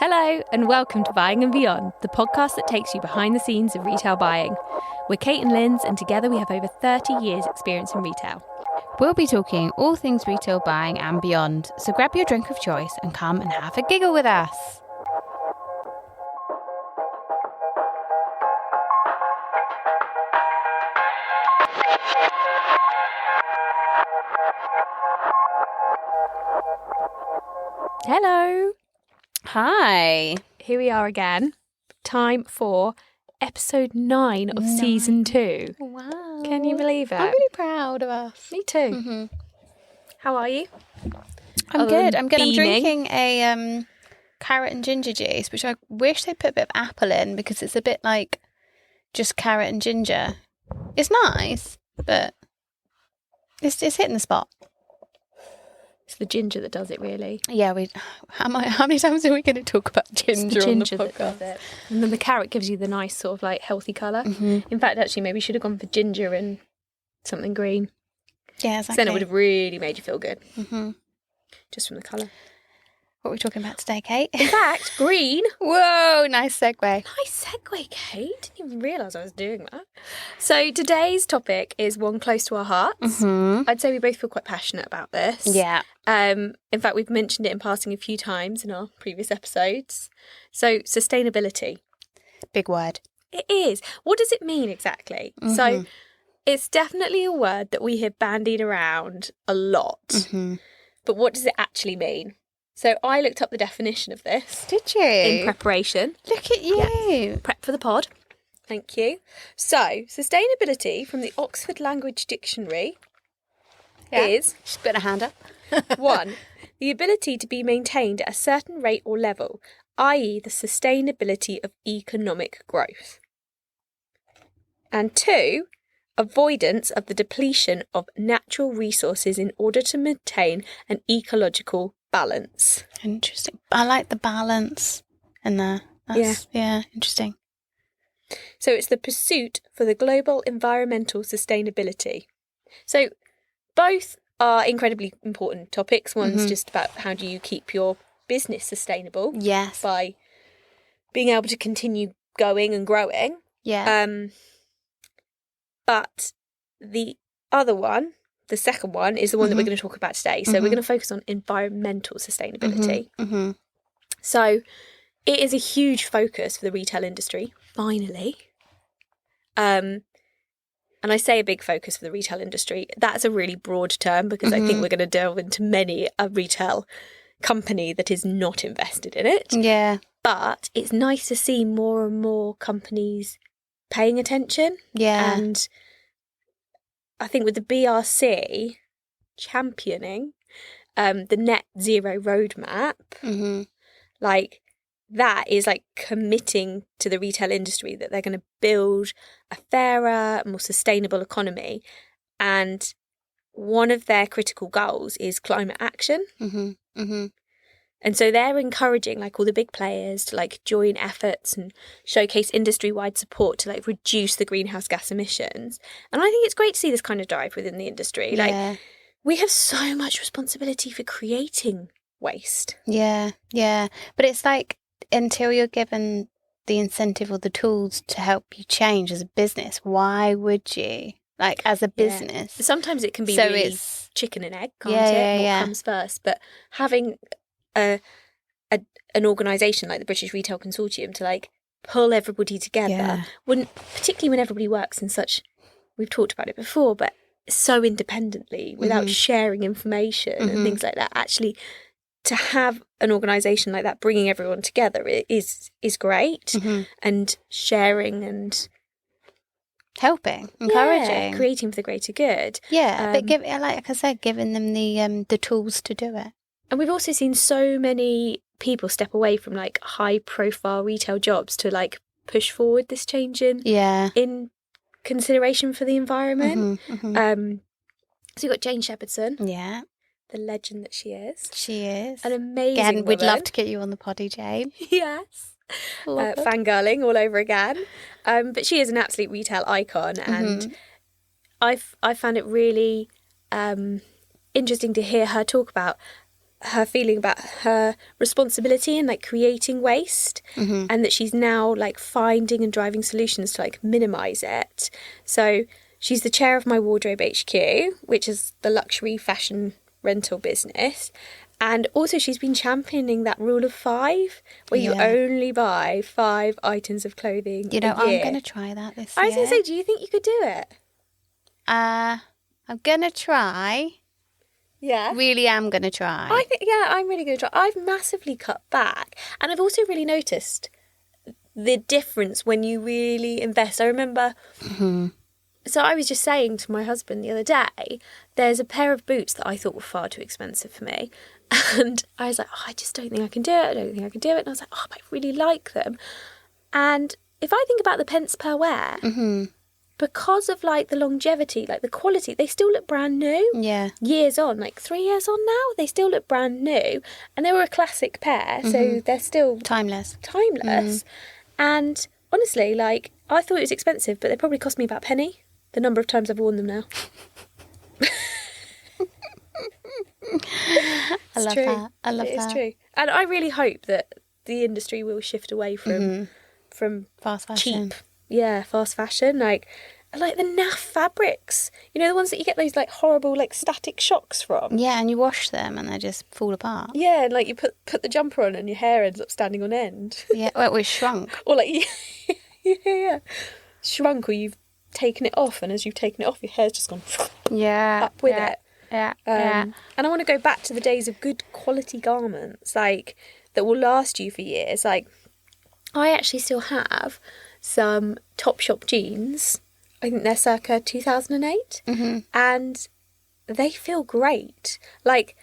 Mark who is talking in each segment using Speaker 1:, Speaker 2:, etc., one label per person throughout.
Speaker 1: Hello and welcome to Buying and Beyond, the podcast that takes you behind the scenes of retail buying. We're Kate and Linz, and together we have over 30 years experience in retail.
Speaker 2: We'll be talking all things retail buying and beyond, so grab your drink of choice and come and have a giggle with us.
Speaker 1: Hello!
Speaker 2: Hi.
Speaker 1: Here we are again. Time for episode 9 of season 2.
Speaker 2: Wow.
Speaker 1: Can you believe it?
Speaker 2: I'm really proud of us.
Speaker 1: Me too.
Speaker 2: Mm-hmm.
Speaker 1: How are you?
Speaker 2: I'm
Speaker 1: Other
Speaker 2: good.
Speaker 1: than
Speaker 2: I'm good. I'm
Speaker 1: beaming.
Speaker 2: drinking a carrot and ginger juice, which I wish they put a bit of apple in because it's a bit like just carrot and ginger. It's nice, but it's hitting the spot.
Speaker 1: It's the ginger that does it, really.
Speaker 2: Yeah, how many times are we going to talk about ginger, on the
Speaker 1: that does
Speaker 2: podcast?
Speaker 1: it. And then the carrot gives you the nice sort of like healthy colour.
Speaker 2: Mm-hmm.
Speaker 1: In fact, actually, maybe we should have gone for ginger and something green.
Speaker 2: Yeah,
Speaker 1: 'Cause
Speaker 2: exactly.
Speaker 1: then it would have really made you feel good,
Speaker 2: Mm-hmm.
Speaker 1: just from the colour.
Speaker 2: What are we talking about today, Kate?
Speaker 1: In fact, green.
Speaker 2: Whoa, nice segue.
Speaker 1: Nice segue, Kate. Didn't even realise I was doing that. So today's topic is one close to our hearts.
Speaker 2: Mm-hmm.
Speaker 1: I'd say we both feel quite passionate about this.
Speaker 2: Yeah.
Speaker 1: In fact, we've mentioned it in passing a few times in our previous episodes. So sustainability.
Speaker 2: Big word.
Speaker 1: It is. What does it mean exactly?
Speaker 2: Mm-hmm.
Speaker 1: So it's definitely a word that we hear bandied around a lot.
Speaker 2: Mm-hmm.
Speaker 1: But what does it actually mean? So I looked up the definition of this
Speaker 2: Did you?
Speaker 1: in preparation.
Speaker 2: Look at you.
Speaker 1: Prep for the pod. Thank you. So, sustainability from the Oxford Language Dictionary is
Speaker 2: Just put a hand up.
Speaker 1: 1. The ability to be maintained at a certain rate or level, i.e. the sustainability of economic growth. And 2. Avoidance of the depletion of natural resources in order to maintain an ecological balance.
Speaker 2: Interesting. I like the balance in there. Yeah, interesting.
Speaker 1: So it's the pursuit for the global environmental sustainability. So both are incredibly important topics. One's just about how do you keep your business sustainable
Speaker 2: Yes.
Speaker 1: by being able to continue going and growing.
Speaker 2: Yeah.
Speaker 1: But the other one, the second one, is the one that we're going to talk about today. So we're going to focus on environmental sustainability.
Speaker 2: Mm-hmm.
Speaker 1: So it is a huge focus for the retail industry, finally. And I say a big focus for the retail industry. That's a really broad term because I think we're going to delve into many a retail company that is not invested in it.
Speaker 2: Yeah.
Speaker 1: But it's nice to see more and more companies paying attention.
Speaker 2: Yeah.
Speaker 1: And I think with the BRC championing the net zero roadmap, like that is like committing to the retail industry that they're going to build a fairer, more sustainable economy. And one of their critical goals is climate action. And so they're encouraging like all the big players to like join efforts and showcase industry-wide support to like reduce the greenhouse gas emissions. And I think it's great to see this kind of drive within the industry. Like we have so much responsibility for creating waste.
Speaker 2: Yeah. But it's like until you're given the incentive or the tools to help you change as a business, why would you? Like as a business.
Speaker 1: Sometimes it can be
Speaker 2: So
Speaker 1: really
Speaker 2: it's
Speaker 1: chicken and egg, can't it? What comes first? But having an organisation like the British Retail Consortium to like pull everybody together, particularly when everybody works in such, we've talked about it before, but so independently without sharing information and things like that. Actually, to have an organisation like that bringing everyone together is great, and sharing and
Speaker 2: helping, encouraging,
Speaker 1: creating for the greater good.
Speaker 2: But like I said, giving them the tools to do it.
Speaker 1: And we've also seen so many people step away from like high profile retail jobs to like push forward this change in consideration for the environment. So you've got Jane Shepherdson.
Speaker 2: Yeah.
Speaker 1: The legend that she is.
Speaker 2: She is.
Speaker 1: An amazing
Speaker 2: Again, we'd
Speaker 1: woman.
Speaker 2: love to get you on the poddy, Jane.
Speaker 1: Yes. Fangirling all over again. But she is an absolute retail icon, and I found it really interesting to hear her talk about her feeling about her responsibility in like creating waste, and that she's now like finding and driving solutions to like minimize it. So she's the chair of My Wardrobe HQ, which is the luxury fashion rental business. And also she's been championing that rule of 5, where you only buy 5 items of clothing a year.
Speaker 2: I'm going to try that this year.
Speaker 1: I was going to say, do you think you could do it?
Speaker 2: I'm going to try.
Speaker 1: Yeah.
Speaker 2: Really am going to try.
Speaker 1: I think, I'm really going to try. I've massively cut back. And I've also really noticed the difference when you really invest. I remember... So I was just saying to my husband the other day, there's a pair of boots that I thought were far too expensive for me. And I was like, I just don't think I can do it. I don't think I can do it. And I was like, I really like them. And if I think about the pence per wear, because of like the longevity, like the quality, they still look brand new.
Speaker 2: Yeah.
Speaker 1: Years on, like 3 years on now, they still look brand new. And they were a classic pair, so they're still...
Speaker 2: Timeless.
Speaker 1: And honestly, like, I thought it was expensive, but they probably cost me about a penny. The number of times I've worn them now.
Speaker 2: I love that.
Speaker 1: It's true. And I really hope that the industry will shift away from
Speaker 2: fast fashion.
Speaker 1: Cheap, fast fashion. Like the naff fabrics. You know, the ones that you get those like horrible like static shocks from.
Speaker 2: Yeah, and you wash them and they just fall apart.
Speaker 1: Yeah, and like you put the jumper on and your hair ends up standing on end.
Speaker 2: Yeah, or it was shrunk.
Speaker 1: Or like shrunk, or you've taken it off, and as you've taken it off, your hair's just gone up with it. And I want to go back to the days of good quality garments, like that will last you for years. Like I actually still have some Topshop jeans. I think they're circa 2008, and they feel great. Like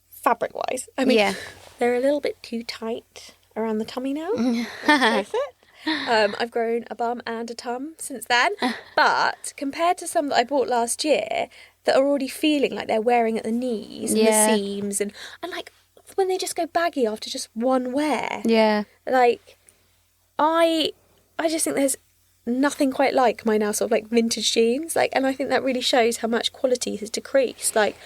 Speaker 1: fabric wise, I mean, they're a little bit too tight around the tummy now. Let's face it. I've grown a bum and a tum since then, but compared to some that I bought last year that are already feeling like they're wearing at the knees and the seams, and like when they just go baggy after just one wear, like I just think there's nothing quite like my now sort of like vintage jeans, like, and I think that really shows how much quality has decreased. Like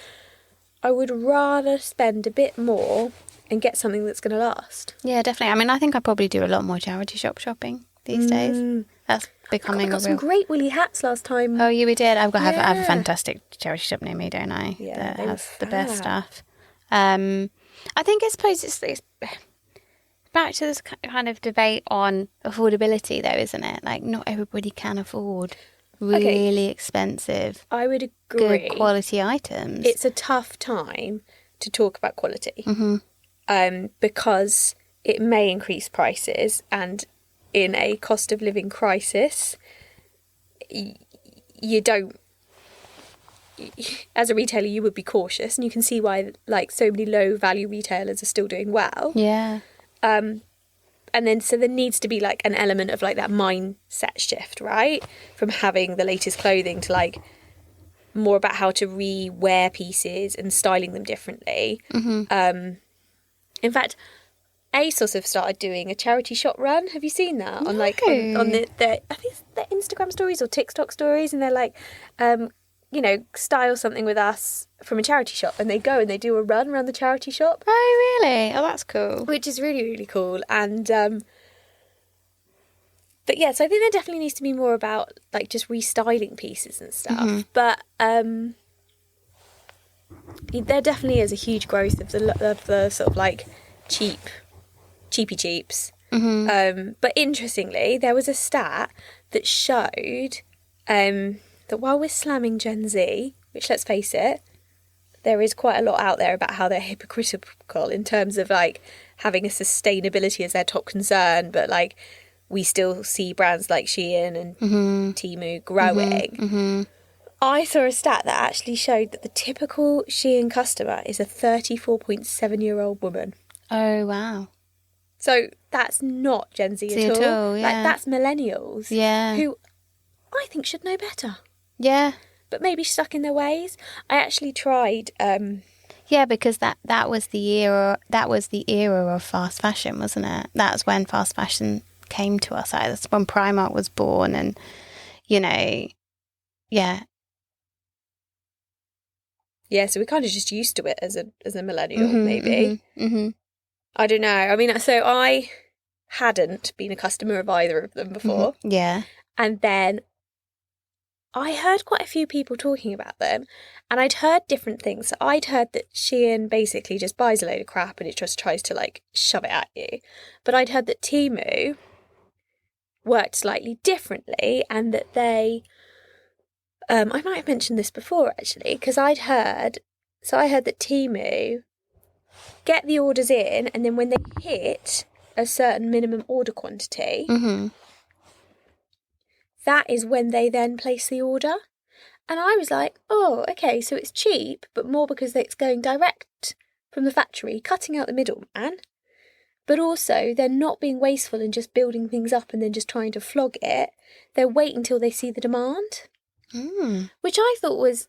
Speaker 1: I would rather spend a bit more and get something that's going to last. Yeah,
Speaker 2: definitely. I mean, I think I probably do a lot more charity shop shopping these days. That's becoming
Speaker 1: I got some great woolly hats last time.
Speaker 2: Oh, you did? I have a fantastic charity shop near me, don't I?
Speaker 1: Yeah,
Speaker 2: that has the best stuff. I think I suppose it's back to this kind of debate on affordability, though, isn't it? Like, not everybody can afford really expensive,
Speaker 1: I would agree,
Speaker 2: good quality items.
Speaker 1: It's a tough time to talk about quality. Because it may increase prices, and in a cost of living crisis, you don't, as a retailer, you would be cautious, and you can see why like so many low value retailers are still doing well. And then so there needs to be like an element of like that mindset shift, right? From having the latest clothing to like more about how to re-wear pieces and styling them differently. In fact, ASOS have started doing a charity shop run. Have you seen that?
Speaker 2: No.
Speaker 1: On like on their I think it's their Instagram stories or TikTok stories, and they're like, style something with us from a charity shop, and they go and they do a run around the charity shop.
Speaker 2: Oh, really? Oh, that's cool.
Speaker 1: Which is really, really cool. And but yeah, so I think there definitely needs to be more about like just restyling pieces and stuff. But there definitely is a huge growth of the sort of like cheapy cheaps. But interestingly, there was a stat that showed that while we're slamming Gen Z, which let's face it, there is quite a lot out there about how they're hypocritical in terms of like having a sustainability as their top concern, but like we still see brands like Shein and Temu growing. I saw a stat that actually showed that the typical Shein customer is a 34.7-year-old woman.
Speaker 2: Oh, wow.
Speaker 1: So that's not Gen Z at all. Like that's millennials. Who I think should know better. But maybe stuck in their ways. I actually tried
Speaker 2: because that was the era of fast fashion, wasn't it? That's when fast fashion came to us. That's when Primark was born, and
Speaker 1: Yeah, so we're kind of just used to it as a millennial, maybe. I don't know. I mean, so I hadn't been a customer of either of them before.
Speaker 2: Yeah.
Speaker 1: And then I heard quite a few people talking about them, and I'd heard different things. So I'd heard that Shein basically just buys a load of crap and it just tries to like shove it at you. But I'd heard that Temu worked slightly differently, and that they I might have mentioned this before actually, because I heard that Temu get the orders in, and then when they hit a certain minimum order quantity, that is when they then place the order. And I was like, oh, okay, so it's cheap, but more because it's going direct from the factory, cutting out the middleman. But also, they're not being wasteful and just building things up and then just trying to flog it. They're waiting until they see the demand, which I thought was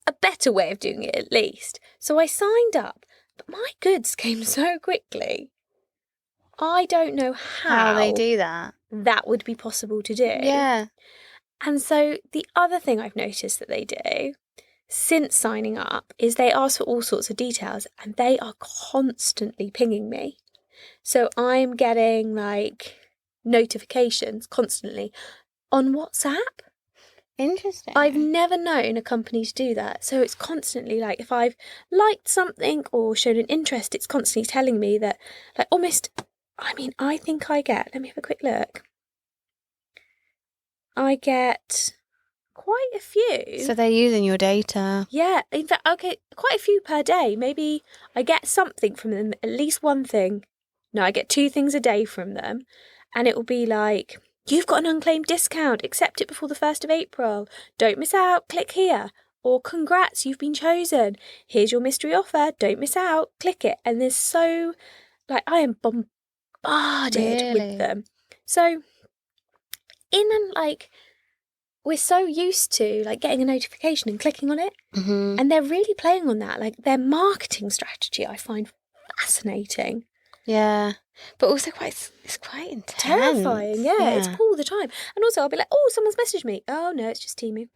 Speaker 1: a better way of doing it, at least. So I signed up, but my goods came so quickly. I don't know how
Speaker 2: they do that.
Speaker 1: That would be possible to do.
Speaker 2: Yeah.
Speaker 1: And so the other thing I've noticed that they do since signing up is they ask for all sorts of details, and they are constantly pinging me. So I'm getting like notifications constantly on WhatsApp.
Speaker 2: Interesting.
Speaker 1: I've never known a company to do that. So it's constantly like, if I've liked something or shown an interest, it's constantly telling me that, like, almost, I mean, I think I get, let me have a quick look. I get quite a few.
Speaker 2: So they're using your data.
Speaker 1: Yeah, in fact, okay, quite a few per day. Maybe I get something from them, at least one thing. No, I get 2 things a day from them. And it will be like, you've got an unclaimed discount, accept it before the 1st of April. Don't miss out, click here. Or congrats, you've been chosen. Here's your mystery offer, don't miss out, click it. And there's so, like, I am bombarded with them. So, we're so used to like getting a notification and clicking on it, and they're really playing on that. Like, their marketing strategy, I find fascinating.
Speaker 2: Yeah, but also it's quite intense.
Speaker 1: Terrifying, yeah. It's all the time. And also I'll be like, oh, someone's messaged me. Oh no, it's just Temu.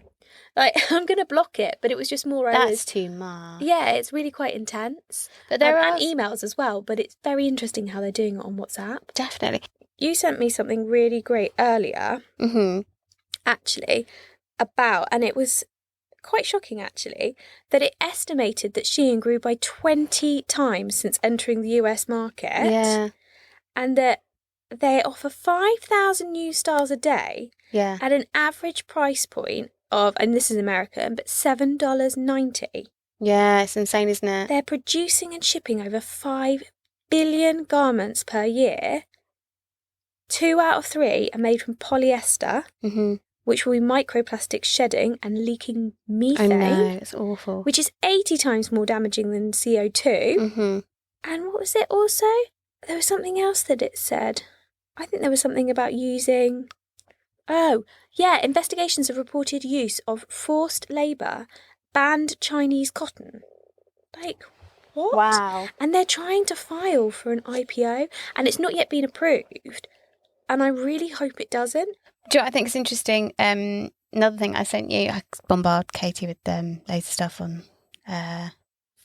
Speaker 1: Like, I'm gonna block it, but it was just more.
Speaker 2: That's too much.
Speaker 1: Yeah, it's really quite intense. But there are emails as well. But it's very interesting how they're doing it on WhatsApp.
Speaker 2: Definitely.
Speaker 1: You sent me something really great earlier. Actually, about, and it was quite shocking actually, that it estimated that Shein grew by 20 times since entering the US market.
Speaker 2: Yeah.
Speaker 1: And that they offer 5,000 new styles a day at an average price point of, and this is American, but $7.90.
Speaker 2: Yeah, it's insane, isn't it?
Speaker 1: They're producing and shipping over 5 billion garments per year. 2 out of 3 are made from polyester, which will be microplastic shedding and leaking methane.
Speaker 2: I know, it's awful.
Speaker 1: Which is 80 times more damaging than CO2. And what was it also? There was something else that it said. I think there was something about using... Oh, yeah, investigations have reported use of forced labour, banned Chinese cotton. Like, what?
Speaker 2: Wow.
Speaker 1: And they're trying to file for an IPO, and it's not yet been approved. And I really hope it doesn't.
Speaker 2: Do you know what I think is interesting? Another thing I sent you, I bombard Katie with loads of stuff on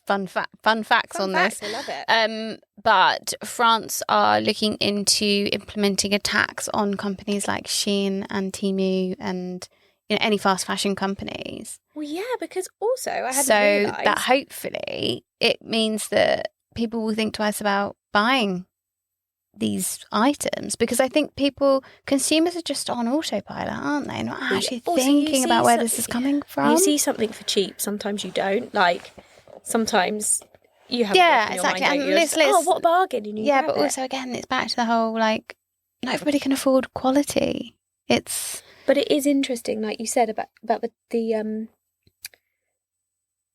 Speaker 2: fun facts on this.
Speaker 1: I love it.
Speaker 2: But France are looking into implementing a tax on companies like Shein and Temu and any fast fashion companies.
Speaker 1: Well, yeah, because also I hadn't realised.
Speaker 2: So that hopefully it means that people will think twice about buying these items, because I think consumers are just on autopilot, aren't they? Not actually thinking about where this is coming from.
Speaker 1: You see something for cheap, sometimes you don't. Like, sometimes you have
Speaker 2: exactly.
Speaker 1: Mind,
Speaker 2: and
Speaker 1: what a bargain! And you
Speaker 2: but also again, it's back to the whole like, not everybody can afford quality. But
Speaker 1: it is interesting, like you said about the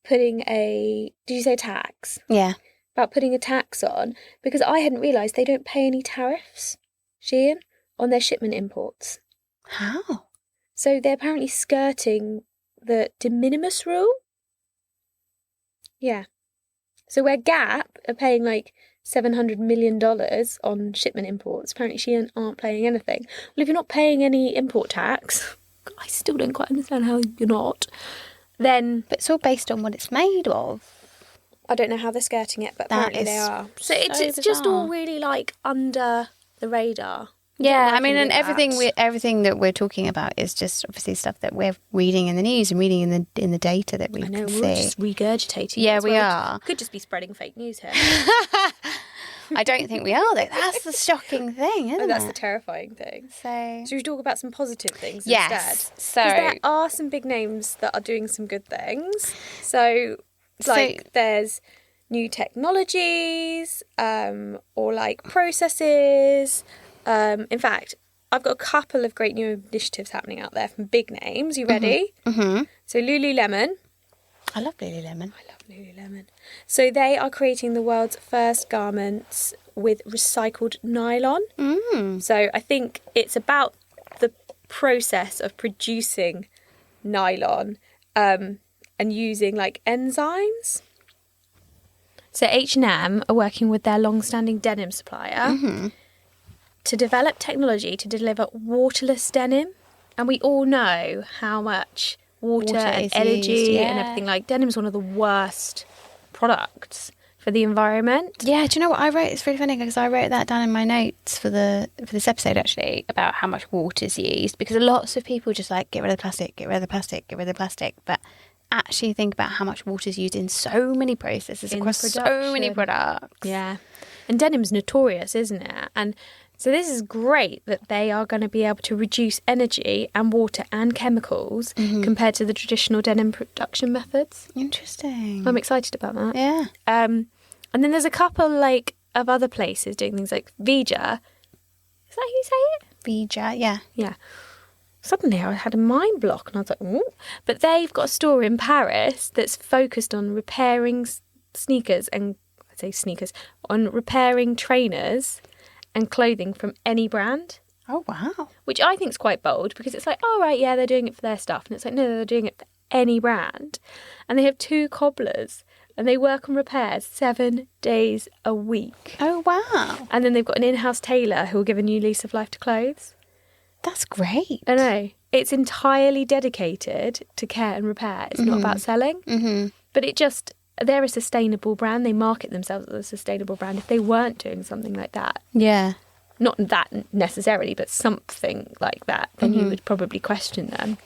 Speaker 1: putting a. Did you say tax?
Speaker 2: Yeah.
Speaker 1: About putting a tax on, because I hadn't realised they don't pay any tariffs, Shein, on their shipment imports.
Speaker 2: How?
Speaker 1: So they're apparently skirting the de minimis rule. Yeah. So where Gap are paying like $700 million on shipment imports, apparently Shein aren't paying anything. Well, if you're not paying any import tax, I still don't quite understand how you're not. then
Speaker 2: But it's all based on what it's made of.
Speaker 1: I don't know how they're skirting it, but
Speaker 2: That
Speaker 1: apparently they
Speaker 2: is
Speaker 1: are. So it's
Speaker 2: bizarre.
Speaker 1: just all really like under the radar.
Speaker 2: Yeah,
Speaker 1: Don't
Speaker 2: I mean,
Speaker 1: like
Speaker 2: and
Speaker 1: any of that.
Speaker 2: everything that we're talking about is just obviously stuff that we're reading in the news and reading in the data that we
Speaker 1: I know,
Speaker 2: can
Speaker 1: we're
Speaker 2: see.
Speaker 1: just regurgitating.
Speaker 2: Yeah,
Speaker 1: it as
Speaker 2: we
Speaker 1: well.
Speaker 2: are.
Speaker 1: Could just be spreading fake news here.
Speaker 2: I don't think we are, though. That's the shocking thing, isn't
Speaker 1: That's
Speaker 2: it?
Speaker 1: the terrifying thing.
Speaker 2: So
Speaker 1: Should we talk about some positive things
Speaker 2: yes.
Speaker 1: instead?
Speaker 2: So
Speaker 1: Because there are some big names that are doing some good things. So there's new technologies, or like processes. In fact, I've got a couple of great new initiatives happening out there from big names. You ready?
Speaker 2: Mm-hmm.
Speaker 1: So Lululemon.
Speaker 2: I love Lululemon.
Speaker 1: I love Lululemon. So they are creating the world's first garments with recycled nylon. So I think it's about the process of producing nylon and using like enzymes. So H&M are working with their long-standing denim supplier to develop technology to deliver waterless denim. And we all know how much water and
Speaker 2: is
Speaker 1: energy
Speaker 2: used,
Speaker 1: and everything. Like denim's one of the worst products for the environment.
Speaker 2: Yeah, do you know what I wrote? It's really funny because I wrote that down in my notes for this episode actually about how much water is used, because lots of people just like get rid of the plastic, get rid of the plastic, get rid of the plastic, but actually think about how much water is used in so many processes across so many products.
Speaker 1: Yeah. And denim's notorious, isn't it? And so this is great that they are going to be able to reduce energy and water and chemicals compared to the traditional denim production methods.
Speaker 2: Interesting.
Speaker 1: I'm excited about that.
Speaker 2: Yeah.
Speaker 1: And then there's a couple like of other places doing things like Vija. Is that how you say it?
Speaker 2: Vija, yeah.
Speaker 1: Yeah. Suddenly I had a mind block and I was like, ooh. But they've got a store in Paris that's focused on repairing sneakers and, I say sneakers, on repairing trainers and clothing from any brand.
Speaker 2: Oh, wow.
Speaker 1: Which I think is quite bold, because it's like, oh, right, yeah, they're doing it for their stuff. And it's like, no, they're doing it for any brand. And they have 2 cobblers and they work on repairs 7 days a week.
Speaker 2: Oh, wow.
Speaker 1: And then they've got an in-house tailor who will give a new lease of life to clothes.
Speaker 2: That's great.
Speaker 1: I know. It's entirely dedicated to care and repair. It's not about selling. But they're a sustainable brand. They market themselves as a sustainable brand. If they weren't doing something like that,
Speaker 2: Yeah.
Speaker 1: not that necessarily, but something like that, then you would probably question them.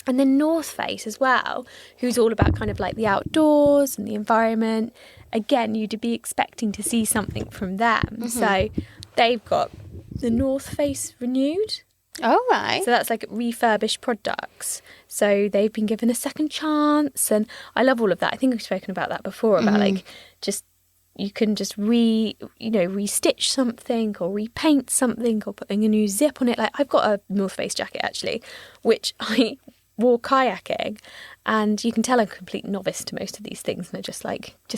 Speaker 1: And then North Face as well, who's all about kind of like the outdoors and the environment. Again, you'd be expecting to see something from them. So they've got the North Face Renewed.
Speaker 2: Oh, right.
Speaker 1: So that's like refurbished products. So they've been given a second chance, and I love all of that. I think we've spoken about that before, about like just you can just restitch something or repaint something or putting a new zip on it. Like I've got a North Face jacket actually, which I wore kayaking, and you can tell I'm a complete novice to most of these things, and I just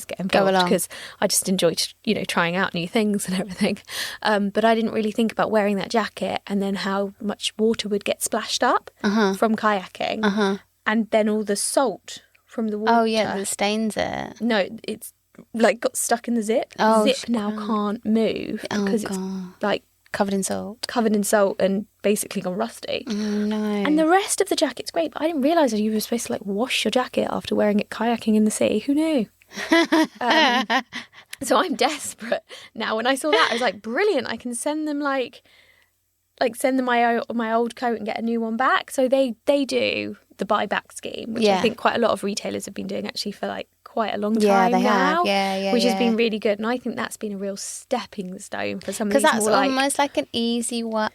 Speaker 1: get involved because I just enjoy trying out new things and everything. But I didn't really think about wearing that jacket and then how much water would get splashed up from kayaking, and then all the salt from the water.
Speaker 2: Oh, yeah, that stains it.
Speaker 1: No, it's like got stuck in the zip.
Speaker 2: Oh,
Speaker 1: The zip now can't move because it's like
Speaker 2: covered in salt
Speaker 1: and basically gone rusty.
Speaker 2: Oh, no.
Speaker 1: And the rest of the jacket's great, but I didn't realise that you were supposed to like wash your jacket after wearing it kayaking in the sea. Who knew? So I'm desperate now. When I saw that, I was like, brilliant! I can send them send them my old coat and get a new one back. So they do the buyback scheme, which I think quite a lot of retailers have been doing actually for like quite a long time now. Which has been really good, and I think that's been a real stepping stone for some of these.
Speaker 2: Because that's
Speaker 1: more
Speaker 2: almost like an easy one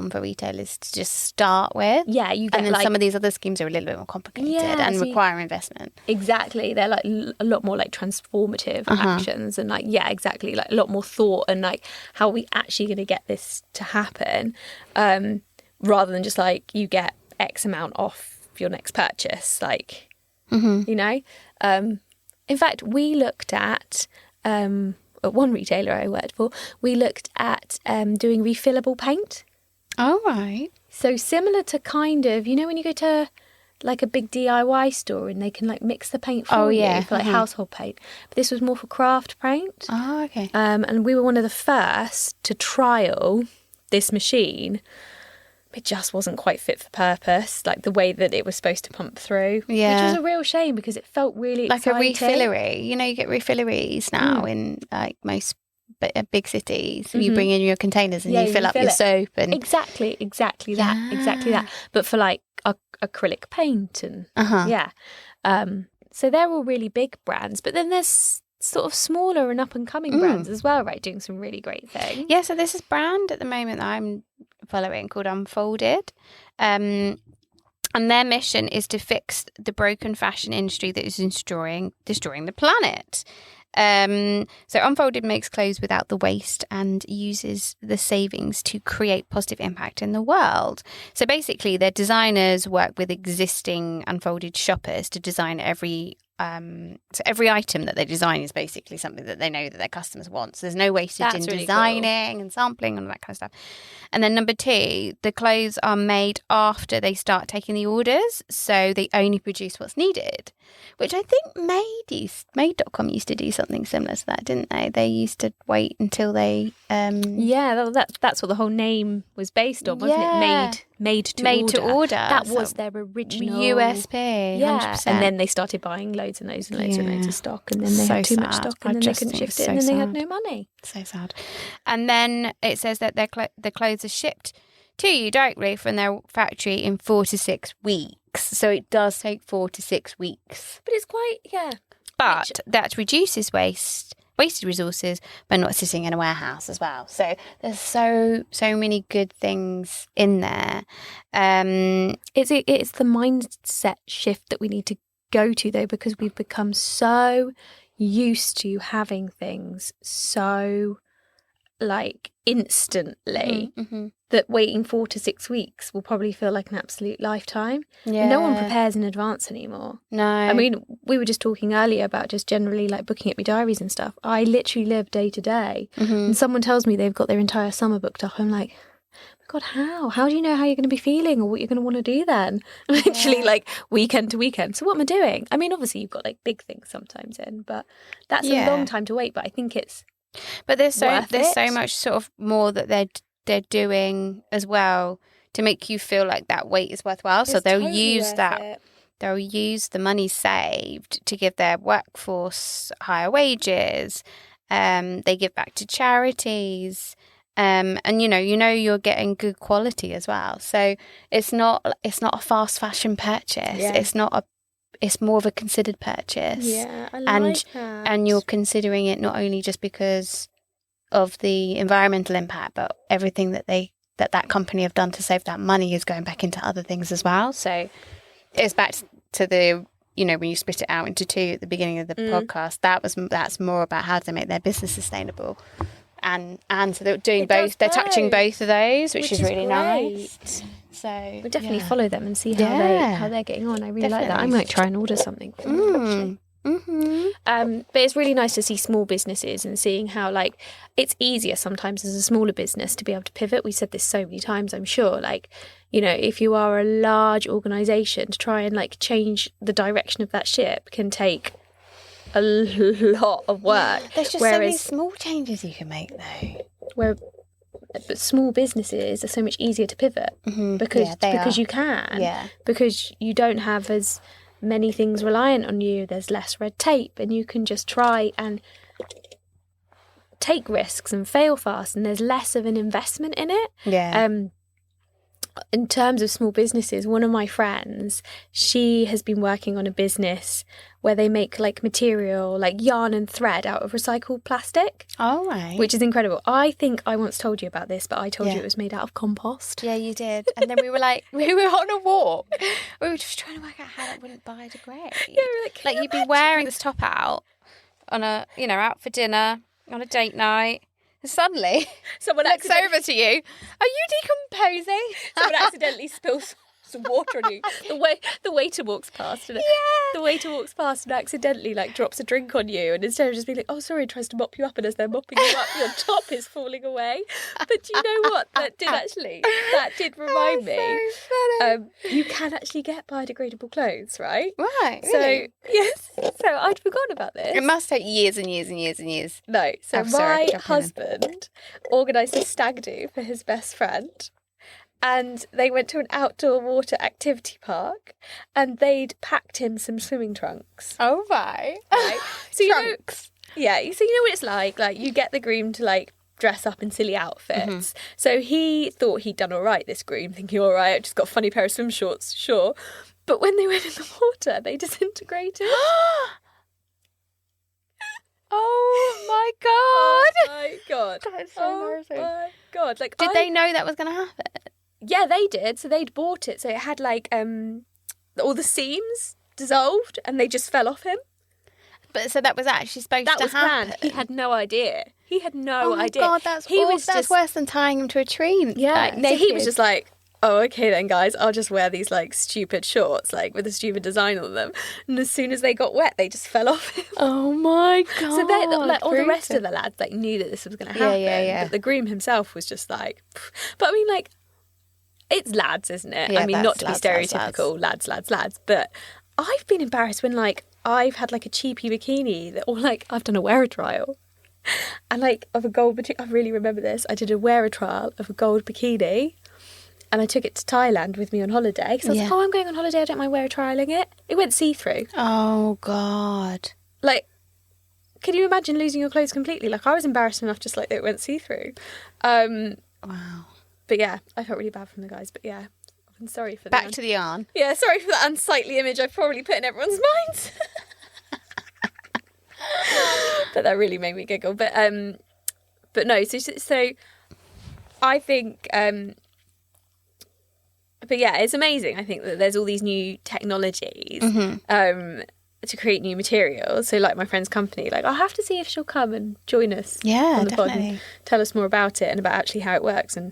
Speaker 2: for retailers to just start with.
Speaker 1: Yeah, you get
Speaker 2: and then some of these other schemes are a little bit more complicated and require investment.
Speaker 1: Exactly, they're like a lot more like transformative actions, and like exactly, like a lot more thought, and like how are we actually going to get this to happen, rather than just like you get X amount off your next purchase, like in fact, we looked at one retailer I worked for, we looked at doing refillable paint.
Speaker 2: Oh, right.
Speaker 1: So similar to kind of, when you go to like a big DIY store and they can like mix the paint for you for like household paint. But this was more for craft paint.
Speaker 2: Oh, okay.
Speaker 1: And we were one of the first to trial this machine. it just wasn't quite fit for purpose, like the way that it was supposed to pump through.
Speaker 2: Yeah.
Speaker 1: Which was a real shame because it felt really
Speaker 2: like
Speaker 1: exciting.
Speaker 2: a refillery. You know, you get refilleries now in like most big cities. You bring in your containers and you fill up your soap. And
Speaker 1: exactly that. But for like acrylic paint and so they're all really big brands. But then there's sort of smaller and up and coming brands as well, right? Doing some really great things.
Speaker 2: Yeah, so this is brand at the moment that I'm following called Unfolded. And their mission is to fix the broken fashion industry that is destroying the planet. So Unfolded makes clothes without the waste and uses the savings to create positive impact in the world. So basically, their designers work with existing Unfolded shoppers to design every item that they design is basically something that they know that their customers want. So there's no wastage in really designing and sampling and all that kind of stuff. And then number 2, the clothes are made after they start taking the orders, so they only produce what's needed, which I think Made.com used to do something similar to that, didn't they? They used to wait until they
Speaker 1: that's what the whole name was based on, wasn't it? Made to order. That was their original
Speaker 2: USP.
Speaker 1: Yeah,
Speaker 2: 100%.
Speaker 1: and then they started buying loads and loads and loads and loads of stock, and then they had too much stock, and then they couldn't shift it, and then they had no money.
Speaker 2: So sad. And then it says that the clothes are shipped to you directly from their factory in 4 to 6 weeks. So it does take 4 to 6 weeks.
Speaker 1: But it's quite
Speaker 2: But that reduces wasted resources by not sitting in a warehouse as well. So there's so many good things in there.
Speaker 1: It's the mindset shift that we need to go to, though, because we've become so used to having things so like instantly that waiting 4 to 6 weeks will probably feel like an absolute lifetime. Yeah. No one prepares in advance anymore.
Speaker 2: No.
Speaker 1: I mean, we were just talking earlier about just generally like booking up your diaries and stuff. I literally live day to day. And someone tells me they've got their entire summer booked up. I'm like, oh my God, how? How do you know how you're going to be feeling or what you're going to want to do then? Literally like weekend to weekend. So what am I doing? I mean, obviously you've got like big things sometimes in, but that's a long time to wait. But I think it's
Speaker 2: there's so much sort of more that they're doing as well to make you feel like that wait is worthwhile.
Speaker 1: It's
Speaker 2: so they'll
Speaker 1: totally
Speaker 2: use
Speaker 1: worth it.
Speaker 2: They'll use the money saved to give their workforce higher wages. They give back to charities. And you know you're getting good quality as well. So it's not a fast fashion purchase. Yeah. It's more of a considered purchase.
Speaker 1: Yeah, I like that.
Speaker 2: And you're considering it not only just because of the environmental impact, but everything that company have done to save that money is going back into other things as well. So it's back to the, when you split it out into 2 at the beginning of the podcast, that's more about how to make their business sustainable. And so they're doing both. They're touching both of those, which is really nice. So
Speaker 1: we'll definitely follow them and see how they're getting on. I really like that. I might try and order something from them, actually. But it's really nice to see small businesses and seeing how like it's easier sometimes as a smaller business to be able to pivot. We said this so many times, I'm sure, like, if you are a large organisation, to try and like change the direction of that ship can take a lot of work.
Speaker 2: There's just so many small changes you can make though.
Speaker 1: But small businesses are so much easier to pivot because you can. Because you don't have as many things reliant on you. There's less red tape, and you can just try and take risks and fail fast, and there's less of an investment in it. In terms of small businesses, one of my friends, she has been working on a business where they make like material, like yarn and thread out of recycled plastic.
Speaker 2: Oh, right.
Speaker 1: Which is incredible. I think I once told you about this, but I told you it was made out of compost.
Speaker 2: Yeah, you did. And then we were on a walk. We were just trying to work out how that wouldn't biodegrade. Yeah, we were like you'd be wearing this top out on a, out for dinner, on a date night. Suddenly, someone looks over to you. Are you decomposing?
Speaker 1: Someone accidentally spills some water on you. The waiter walks past, and the waiter walks past and accidentally like drops a drink on you, and instead of just being like, "Oh, sorry," tries to mop you up, and as they're mopping you up, your top is falling away. But do you know what? That did remind me.
Speaker 2: So funny.
Speaker 1: You can actually get biodegradable clothes, right?
Speaker 2: Right.
Speaker 1: Really? So yes. So I'd forgotten about this.
Speaker 2: It must take years and years and years and years.
Speaker 1: No. So my husband organised a stag do for his best friend. And they went to an outdoor water activity park, and they'd packed him some swimming trunks.
Speaker 2: Oh my.
Speaker 1: Right? So
Speaker 2: Trunks.
Speaker 1: so you know what it's like. Like, you get the groom to like dress up in silly outfits. So he thought he'd done all right, this groom, thinking, all right, I've just got a funny pair of swim shorts, sure. But when they went in the water, they disintegrated.
Speaker 2: Oh my god.
Speaker 1: Oh my god.
Speaker 2: That is so embarrassing.
Speaker 1: Oh my god. Like,
Speaker 2: Did they know that was going to happen?
Speaker 1: Yeah, they did. So they'd bought it. So it had like all the seams dissolved, and they just fell off him.
Speaker 2: But so that was actually supposed to happen.
Speaker 1: Planned. He had no idea. He had no idea.
Speaker 2: Oh my god, that's that's worse than tying him to a tree.
Speaker 1: Yeah. So he was just like, oh, okay then, guys, I'll just wear these like stupid shorts, like with a stupid design on them. And as soon as they got wet, they just fell off him.
Speaker 2: Oh my god!
Speaker 1: So they, like, all the rest of the lads like knew that this was going to happen.
Speaker 2: Yeah.
Speaker 1: But the groom himself was just like, pff. But I mean, like, it's lads, isn't it?
Speaker 2: Yeah,
Speaker 1: I mean, not to be
Speaker 2: lads,
Speaker 1: stereotypical, lads. But I've been embarrassed when like I've had like a cheapy bikini or like I've done a wearer trial. And like of a gold bikini, I really remember this. I did a wearer trial of a gold bikini, and I took it to Thailand with me on holiday because I was like, oh, I'm going on holiday, I don't mind wearer trialing it. It went see-through.
Speaker 2: Oh god!
Speaker 1: Like, can you imagine losing your clothes completely? Like, I was embarrassed enough just like that it went see-through.
Speaker 2: Wow.
Speaker 1: But yeah, I felt really bad from the guys. But yeah, I'm sorry for
Speaker 2: Back to the yarn.
Speaker 1: Yeah, sorry for that unsightly image I've probably put in everyone's minds. But that really made me giggle. But no. So I think. But yeah, it's amazing. I think that there's all these new technologies to create new materials. So like my friend's company, like I'll have to see if she'll come and join us on the pod and tell us more about it and about actually how it works and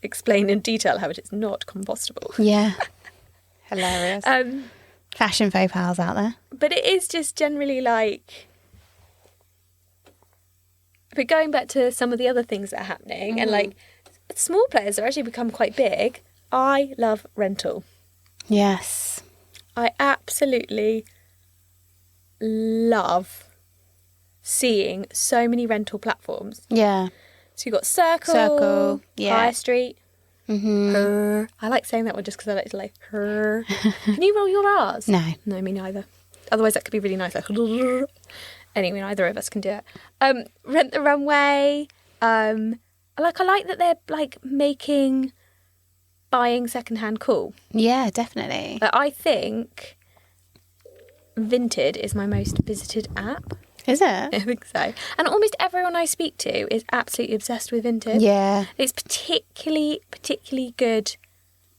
Speaker 1: explain in detail how it is not compostable.
Speaker 2: Yeah. Hilarious. Fashion faux pas out there.
Speaker 1: But it is just generally like... But going back to some of the other things that are happening and like small players are actually become quite big. I love rental.
Speaker 2: Yes.
Speaker 1: I absolutely love seeing so many rental platforms.
Speaker 2: Yeah.
Speaker 1: So you've got Circle, High Street. Her. I like saying that one just because I like to like her. Can you roll your R's?
Speaker 2: No.
Speaker 1: No, me neither. Otherwise that could be really nice. Like, anyway, neither of us can do it. Rent the Runway. I like that they're like making buying secondhand cool.
Speaker 2: Yeah, definitely.
Speaker 1: But I think Vinted is my most visited app.
Speaker 2: Is it?
Speaker 1: I think so. And almost everyone I speak to is absolutely obsessed with Vinted.
Speaker 2: Yeah.
Speaker 1: It's particularly good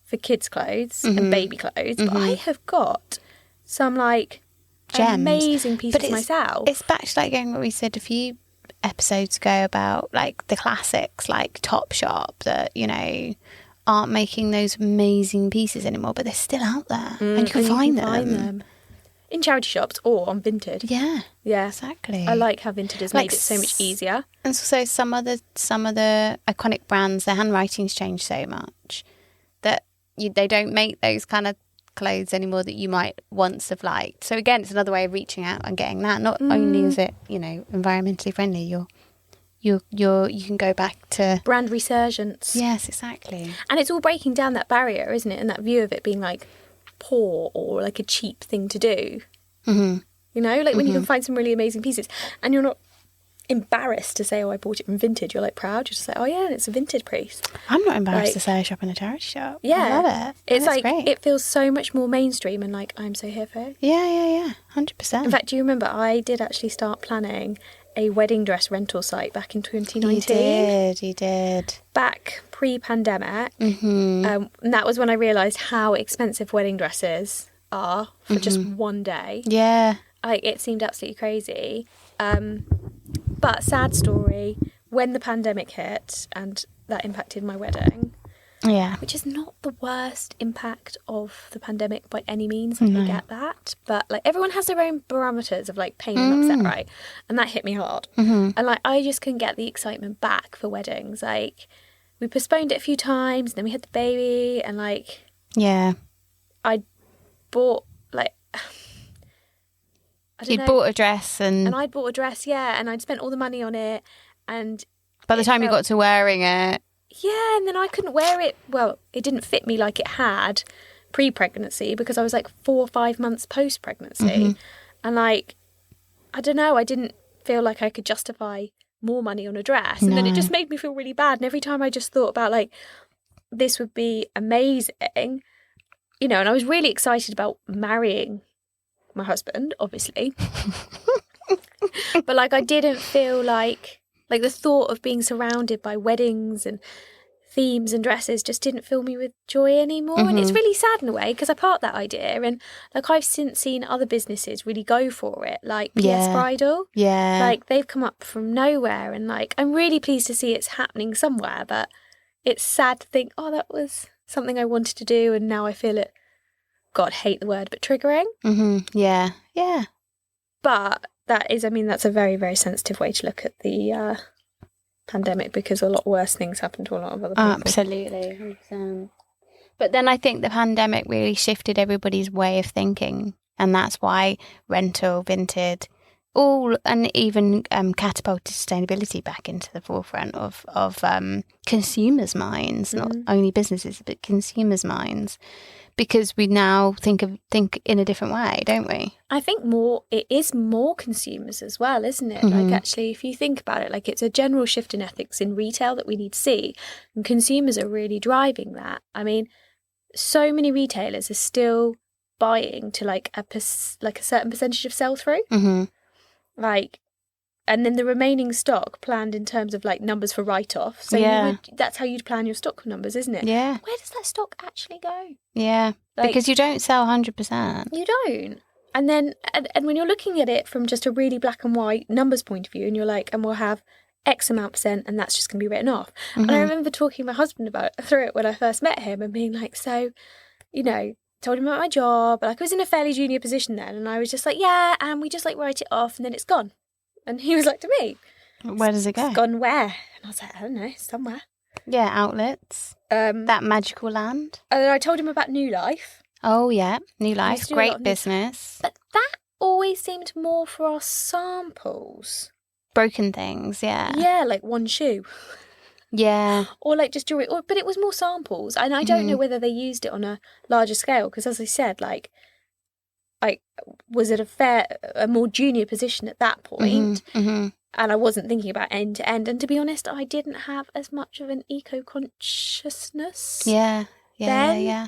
Speaker 1: for kids' clothes and baby clothes. But I have got some like
Speaker 2: gems,
Speaker 1: amazing pieces myself.
Speaker 2: It's back to like going what we said a few episodes ago about like the classics like Topshop that, you know, aren't making those amazing pieces anymore, but they're still out there and you can find them.
Speaker 1: In charity shops or on Vinted.
Speaker 2: Yeah.
Speaker 1: Yeah.
Speaker 2: Exactly.
Speaker 1: I like how Vinted has made it so much easier.
Speaker 2: And so some of the iconic brands, their handwriting's changed so much that they don't make those kind of clothes anymore that you might once have liked. So again, it's another way of reaching out and getting that. Not only is it, you know, environmentally friendly, you can go back to
Speaker 1: brand resurgence.
Speaker 2: Yes, exactly.
Speaker 1: And it's all breaking down that barrier, isn't it? And that view of it being like poor or like a cheap thing to do. You know, like when you can find some really amazing pieces and you're not embarrassed to say, oh, I bought it from Vinted. You're like proud. You just say, oh yeah, it's a Vinted piece.
Speaker 2: I'm not embarrassed to say I shop in a charity shop.
Speaker 1: Yeah.
Speaker 2: I love it.
Speaker 1: It's like,
Speaker 2: great.
Speaker 1: It feels so much more mainstream and like, I'm so here for it.
Speaker 2: Yeah. 100%.
Speaker 1: In fact, do you remember I did actually start planning a wedding dress rental site back in 2019.
Speaker 2: You did.
Speaker 1: Back pre-pandemic. And that was when I realised how expensive wedding dresses are for just one day.
Speaker 2: Yeah.
Speaker 1: It seemed absolutely crazy. But sad story, when the pandemic hit and that impacted my wedding, which is not the worst impact of the pandemic by any means, I get that, but like everyone has their own barometers of like pain and upset, right? And that hit me hard. And like I just couldn't get the excitement back for weddings. Like we postponed it a few times, and then we had the baby, and like I bought like
Speaker 2: You'd bought a dress and
Speaker 1: I'd bought a dress, and I'd spent all the money on it, and
Speaker 2: by the time you got to wearing it,
Speaker 1: Yeah, and then I couldn't wear it. Well, it didn't fit me like it had pre-pregnancy because I was like 4 or 5 months post-pregnancy. And like, I don't know, I didn't feel like I could justify more money on a dress. And then it just made me feel really bad. And every time I just thought about like, this would be amazing, you know, and I was really excited about marrying my husband, obviously. But like, I didn't feel like the thought of being surrounded by weddings and themes and dresses just didn't fill me with joy anymore. And it's really sad in a way because I part that idea. And like, I've since seen other businesses really go for it, like PS Bridal.
Speaker 2: Yeah.
Speaker 1: Like, they've come up from nowhere. And like, I'm really pleased to see it's happening somewhere. But it's sad to think, oh, that was something I wanted to do. And now I feel it, God, hate the word, but triggering.
Speaker 2: Yeah. Yeah.
Speaker 1: But that is, I mean, that's a very, very sensitive way to look at the pandemic because a lot worse things happen to a lot of other people.
Speaker 2: Absolutely. 100%. But then I think the pandemic really shifted everybody's way of thinking. And that's why rental, vintage, and even catapulted sustainability back into the forefront of consumers' minds, not only businesses, but consumers' minds. Because we now think in a different way, don't we?
Speaker 1: I think it is more consumers as well, isn't it? Like, actually, if you think about it, like, it's a general shift in ethics in retail that we need to see, and consumers are really driving that. I mean, so many retailers are still buying to like a certain percentage of sell through, like, and then the remaining stock planned in terms of like numbers for write-off. So that's how you'd plan your stock numbers, isn't it?
Speaker 2: Yeah.
Speaker 1: Where does that stock actually go?
Speaker 2: Yeah, like, because you don't sell 100%.
Speaker 1: You don't. And then, and when you're looking at it from just a really black and white numbers point of view, and you're like, and we'll have X amount percent, and that's just going to be written off. And I remember talking to my husband through it when I first met him, and being like, so, you know, told him about my job. Like, I was in a fairly junior position then, and I was just like, yeah, and we just like write it off, and then it's gone. And he was like to me,
Speaker 2: where does it go?
Speaker 1: It's gone where? And I was like, I don't know, somewhere.
Speaker 2: Yeah, outlets. That magical land.
Speaker 1: And then I told him about New Life.
Speaker 2: Oh, yeah. New Life. Great business.
Speaker 1: But that always seemed more for our samples.
Speaker 2: Broken things, yeah.
Speaker 1: Yeah, like one shoe.
Speaker 2: Yeah.
Speaker 1: Or like just jewelry. But it was more samples. And I don't know whether they used it on a larger scale. Because as I said, like, I was at a more junior position at that point. And I wasn't thinking about end to end. And to be honest, I didn't have as much of an eco-consciousness.
Speaker 2: Yeah.
Speaker 1: I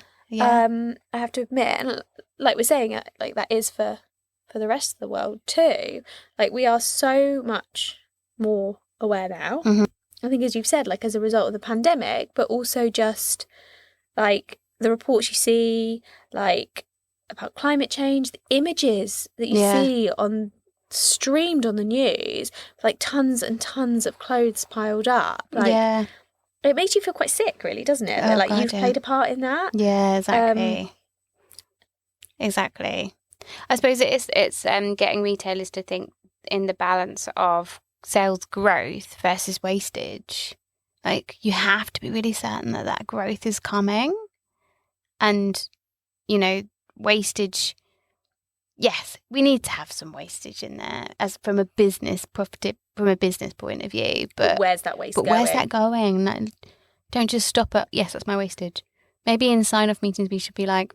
Speaker 1: have to admit, and like we're saying, like that is for the rest of the world too. Like, we are so much more aware now. I think, as you've said, like as a result of the pandemic, but also just like the reports you see, like about climate change, the images that you see streamed on the news, like tons and tons of clothes piled up. Like, it makes you feel quite sick, really, doesn't it? That, like, you've played a part in that.
Speaker 2: Yeah, exactly. Exactly. I suppose it's getting retailers to think in the balance of sales growth versus wastage. Like, you have to be really certain that growth is coming. And, you know, wastage, yes, we need to have some wastage in there as from a business point of view. But
Speaker 1: where's that waste going?
Speaker 2: Where's that going? Like, don't just stop at, yes, that's my wastage. Maybe in sign-off meetings we should be like,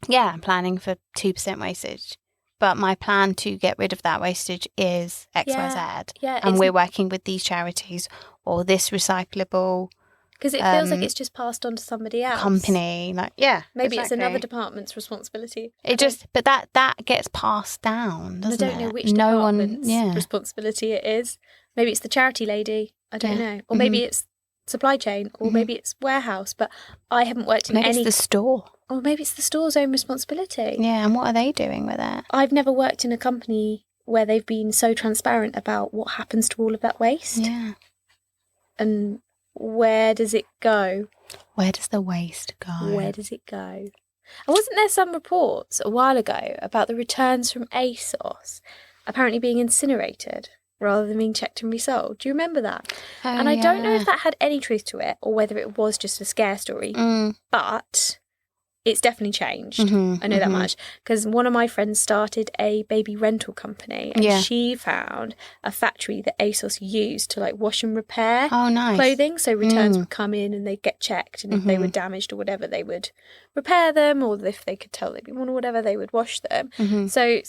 Speaker 2: yeah, I'm planning for 2% wastage, but my plan to get rid of that wastage is X, Y, Z.
Speaker 1: Yeah,
Speaker 2: and we're working with these charities or this recyclable.
Speaker 1: Because it feels like it's just passed on to somebody else.
Speaker 2: Company, like,
Speaker 1: maybe it's another department's responsibility.
Speaker 2: But that gets passed down, doesn't it?
Speaker 1: I don't know which department's responsibility it is. Maybe it's the charity lady. I don't know. Or maybe it's supply chain, or maybe it's warehouse. But I haven't worked in any.
Speaker 2: Maybe it's the store.
Speaker 1: Or maybe it's the store's own responsibility.
Speaker 2: Yeah, and what are they doing with it?
Speaker 1: I've never worked in a company where they've been so transparent about what happens to all of that waste.
Speaker 2: Yeah.
Speaker 1: And where does it go?
Speaker 2: Where does the waste go?
Speaker 1: Where does it go? And wasn't there some reports a while ago about the returns from ASOS apparently being incinerated rather than being checked and resold? Do you remember that?
Speaker 2: Oh,
Speaker 1: and I don't know if that had any truth to it or whether it was just a scare story. But it's definitely changed. I know that much because one of my friends started a baby rental company, and she found a factory that ASOS used to like wash and repair clothing. So returns would come in and they'd get checked, and if they were damaged or whatever, they would repair them, or if they could tell they'd be worn or whatever, they would wash them. So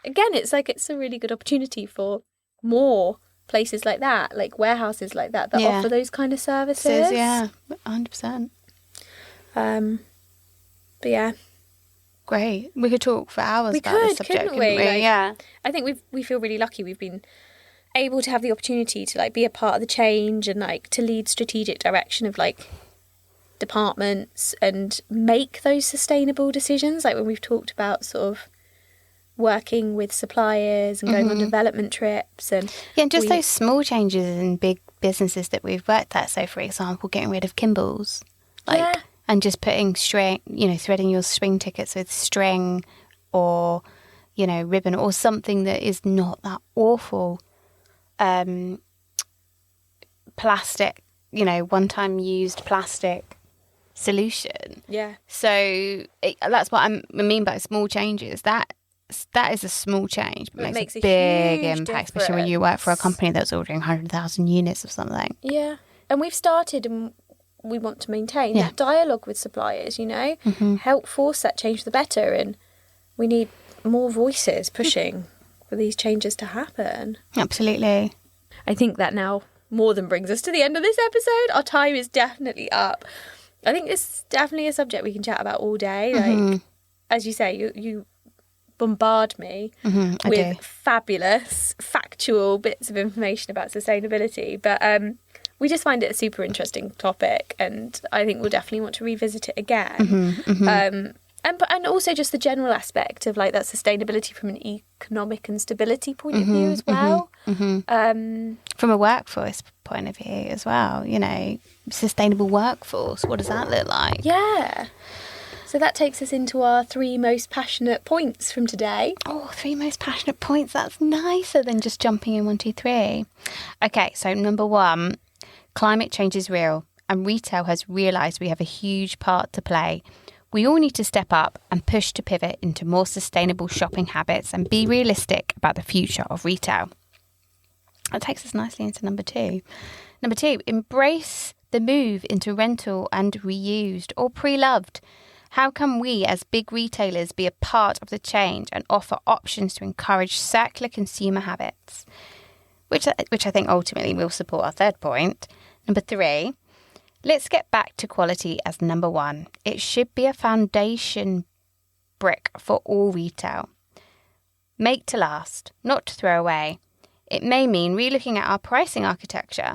Speaker 1: again, it's like it's a really good opportunity for more places like that, like warehouses like that offer those kind of services.
Speaker 2: Yeah, 100%.
Speaker 1: But yeah,
Speaker 2: great. We could talk for hours about this subject,
Speaker 1: couldn't we? Like,
Speaker 2: yeah.
Speaker 1: I think we feel really lucky. We've been able to have the opportunity to like be a part of the change and like to lead strategic direction of like departments and make those sustainable decisions. Like when we've talked about sort of working with suppliers and going on development trips and
Speaker 2: just those small changes in big businesses that we've worked at. So, for example, getting rid of Kimball's, and just putting string, threading your spring tickets with string or, ribbon or something that is not that awful. Plastic, one-time used plastic solution.
Speaker 1: Yeah.
Speaker 2: So that's what I mean by small changes. That is a small change, but it makes a big impact, especially when you work for a company that's ordering 100,000 units of something.
Speaker 1: Yeah. And we've started and we want to maintain that dialogue with suppliers, help force that change for the better. And we need more voices pushing for these changes to happen.
Speaker 2: Absolutely.
Speaker 1: I think that now more than brings us to the end of this episode. Our time is definitely up. I think it's definitely a subject we can chat about all day. Like, as you say, you bombard me with fabulous, factual bits of information about sustainability. But we just find it a super interesting topic, and I think we'll definitely want to revisit it again. And also just the general aspect of like that sustainability from an economic and stability point of view as well.
Speaker 2: From a workforce point of view as well, sustainable workforce, what does that look like?
Speaker 1: Yeah. So that takes us into our 3 most passionate points from today.
Speaker 2: Oh, 3 most passionate points. That's nicer than just jumping in 1, 2, 3. Okay, so number 1, climate change is real, and retail has realised we have a huge part to play. We all need to step up and push to pivot into more sustainable shopping habits and be realistic about the future of retail. That takes us nicely into number 2. Number 2, embrace the move into rental and reused or pre-loved. How can we as big retailers be a part of the change and offer options to encourage circular consumer habits? Which I think ultimately will support our 3rd point. Number 3, let's get back to quality as number 1. It should be a foundation brick for all retail. Make to last, not to throw away. It may mean relooking at our pricing architecture.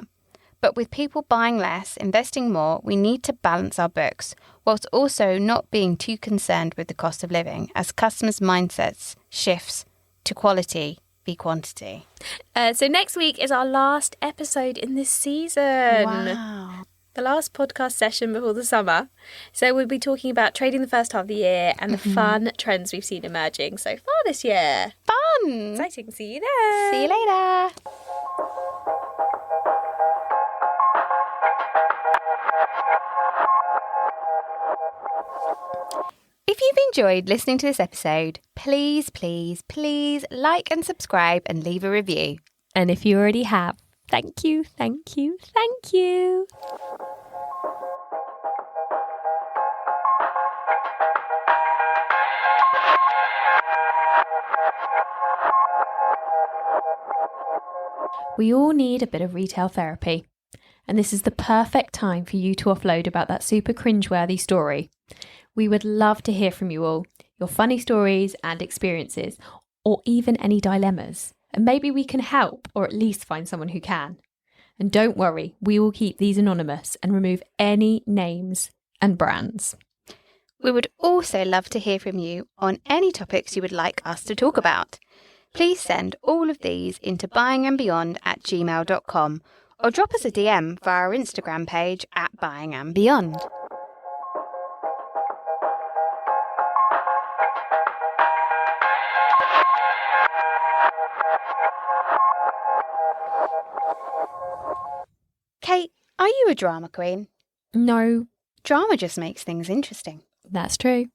Speaker 2: But with people buying less, investing more, we need to balance our books, whilst also not being too concerned with the cost of living, as customers' mindsets shifts to quality be quantity.
Speaker 1: So next week is our last episode in this season.
Speaker 2: Wow.
Speaker 1: The last podcast session before the summer. So we'll be talking about trading the first half of the year and the fun trends we've seen emerging so far this year.
Speaker 2: Fun!
Speaker 1: Exciting. See you there.
Speaker 2: See you later. If you've enjoyed listening to this episode, please, please, please like and subscribe and leave a review.
Speaker 1: And if you already have, thank you, thank you, thank you. We all need a bit of retail therapy. And this is the perfect time for you to offload about that super cringeworthy story. We would love to hear from you all, your funny stories and experiences, or even any dilemmas. And maybe we can help, or at least find someone who can. And don't worry, we will keep these anonymous and remove any names and brands.
Speaker 2: We would also love to hear from you on any topics you would like us to talk about. Please send all of these into buyingandbeyond@gmail.com or drop us a DM via our Instagram page @buyingandbeyond. Kate, are you a drama queen?
Speaker 1: No.
Speaker 2: Drama just makes things interesting.
Speaker 3: That's true.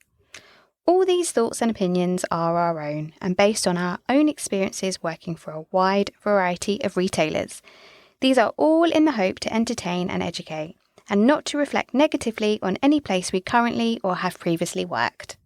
Speaker 2: All these thoughts and opinions are our own and based on our own experiences working for a wide variety of retailers. These are all in the hope to entertain and educate, and not to reflect negatively on any place we currently or have previously worked.